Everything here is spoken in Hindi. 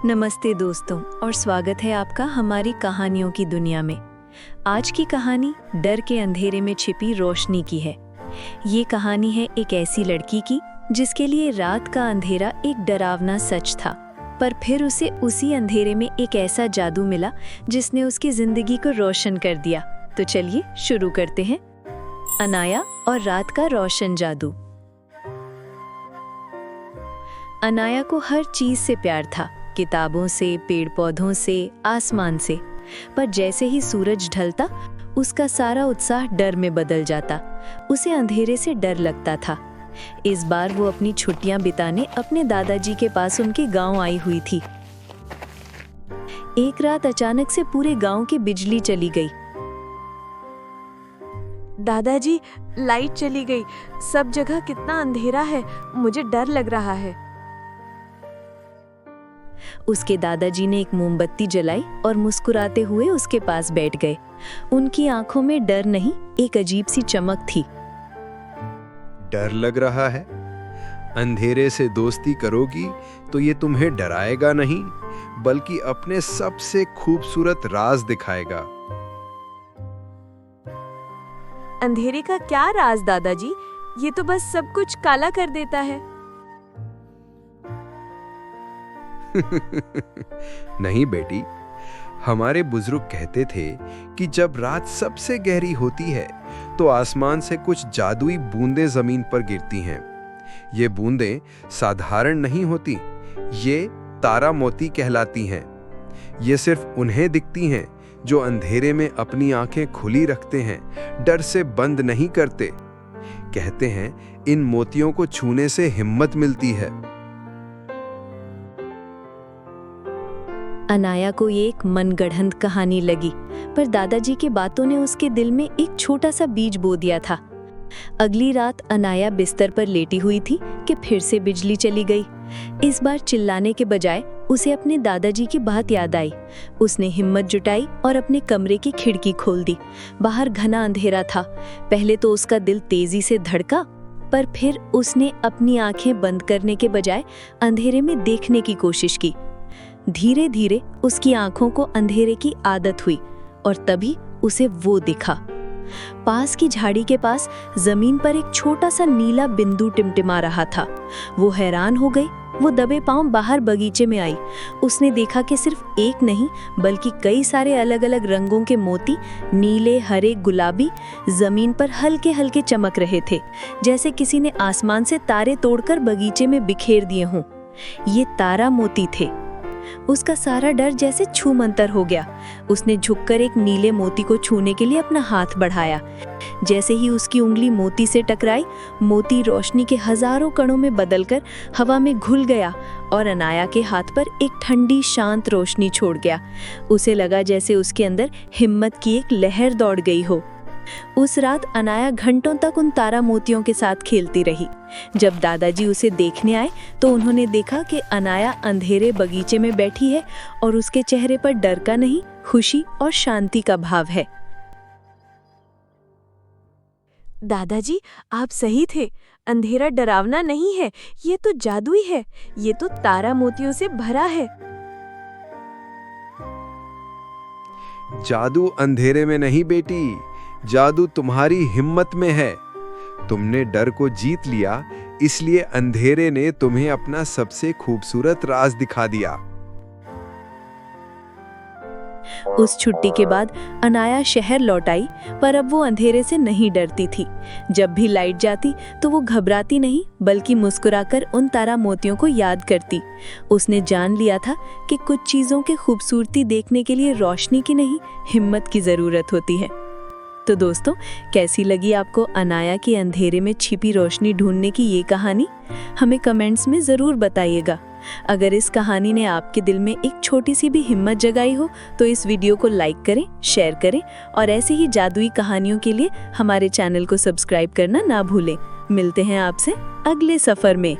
नमस्ते दोस्तों और स्वागत है आपका हमारी कहानियों की दुनिया में। आज की कहानी डर के अंधेरे में छिपी रोशनी की है। ये कहानी है एक ऐसी लड़की की जिसके लिए रात का अंधेरा एक डरावना सच था, पर फिर उसे उसी अंधेरे में एक ऐसा जादू मिला जिसने उसकी जिंदगी को रोशन कर दिया। तो चलिए शुरू करते हैं। अनाया और रात का रोशन जादू। अनाया को हर चीज से प्यार था, किताबों से, पेड़ पौधों से, आसमान से। पर जैसे ही सूरज ढलता उसका सारा उत्साह डर में बदल जाता। उसे अंधेरे से डर लगता था। इस बार वो अपनी छुट्टियां बिताने अपने दादाजी के पास उनके गांव आई हुई थी। एक रात अचानक से पूरे गांव की बिजली चली गई। दादाजी, लाइट चली गई। सब जगह कितना अंधेरा है, मुझे डर लग रहा है। उसके दादाजी ने एक मोमबत्ती जलाई और मुस्कुराते हुए उसके पास बैठ गए। उनकी आंखों में डर नहीं, एक अजीब सी चमक थी। डर लग रहा है? अंधेरे से दोस्ती करोगी तो ये तुम्हें डराएगा नहीं, बल्कि अपने सबसे खूबसूरत राज दिखाएगा। अंधेरे का क्या राज दादाजी? ये तो बस सब कुछ काला कर देता है। नहीं बेटी, हमारे बुजुर्ग कहते थे कि जब रात सबसे गहरी होती है तो आसमान से कुछ जादुई बूंदें जमीन पर गिरती हैं। ये बूंदें साधारण नहीं होती, ये तारा मोती कहलाती हैं। ये सिर्फ उन्हें दिखती हैं जो अंधेरे में अपनी आंखें खुली रखते हैं, डर से बंद नहीं करते। कहते हैं इन मोतियों को छूने से हिम्मत मिलती है। अनाया को ये एक मनगढ़ंत कहानी लगी, पर दादाजी की बातों ने उसके दिल में एक छोटा सा बीज बो दिया था। अगली रात अनाया बिस्तर पर लेटी हुई थी कि फिर से बिजली चली गई। इस बार चिल्लाने के बजाय उसे अपने दादाजी की बात याद आई। उसने हिम्मत जुटाई और अपने कमरे की खिड़की खोल दी। बाहर घना अंधेरा था। पहले तो उसका दिल तेजी से धड़का, पर फिर उसने अपनी आंखें बंद करने के बजाय अंधेरे में देखने की कोशिश की। धीरे धीरे उसकी आंखों को अंधेरे की आदत हुई और तभी उसे वो दिखा। पास की झाड़ी के पास जमीन पर एक छोटा सा नीला बिंदु टिमटिमा रहा था। वो हैरान हो गई। वो दबे पांव बाहर बगीचे में आई। उसने देखा कि सिर्फ एक नहीं बल्कि कई सारे अलग अलग रंगों के मोती, नीले, हरे, गुलाबी, जमीन पर हल्के हल्के चमक रहे थे, जैसे किसी ने आसमान से तारे तोड़कर बगीचे में बिखेर दिए हों। ये तारा मोती थे। उसका सारा डर जैसे छूमंतर हो गया। उसने झुककर एक नीले मोती को छूने के लिए अपना हाथ बढ़ाया। जैसे ही उसकी उंगली मोती से टकराई, मोती रोशनी के हजारों कणों में बदलकर हवा में घुल गया और अनाया के हाथ पर एक ठंडी शांत रोशनी छोड़ गया। उसे लगा जैसे उसके अंदर हिम्मत की एक लहर दौड़ गई हो। उस रात अनाया घंटों तक उन तारा मोतियों के साथ खेलती रही। जब दादाजी उसे देखने आए तो उन्होंने देखा कि अनाया अंधेरे बगीचे में बैठी है और उसके चेहरे पर डर का नहीं, खुशी और शांति का भाव है। दादाजी, आप सही थे। अंधेरा डरावना नहीं है, ये तो जादुई है। ये तो तारा मोतियों से भरा है। जादू अंधेरे में नहीं बेटी, जादू तुम्हारी हिम्मत में है। तुमने डर को जीत लिया, इसलिए अंधेरे ने तुम्हें अपना सबसे खूबसूरत राज दिखा दिया। उस छुट्टी के बाद अनाया शहर लौट आई, पर अब वो अंधेरे से नहीं डरती थी। जब भी लाइट जाती तो वो घबराती नहीं बल्कि मुस्कुराकर उन तारा मोतियों को याद करती। उसने जान लिया था कि कुछ चीज़ों की खूबसूरती देखने के लिए रोशनी की नहीं, हिम्मत की ज़रूरत होती है। तो दोस्तों, कैसी लगी आपको अनाया की अंधेरे में छिपी रोशनी ढूंढने की ये कहानी? हमें कमेंट्स में ज़रूर बताइएगा। अगर इस कहानी ने आपके दिल में एक छोटी सी भी हिम्मत जगाई हो तो इस वीडियो को लाइक करें, शेयर करें और ऐसे ही जादुई कहानियों के लिए हमारे चैनल को सब्सक्राइब करना ना भूलें। मिलते हैं आपसे अगले सफ़र में।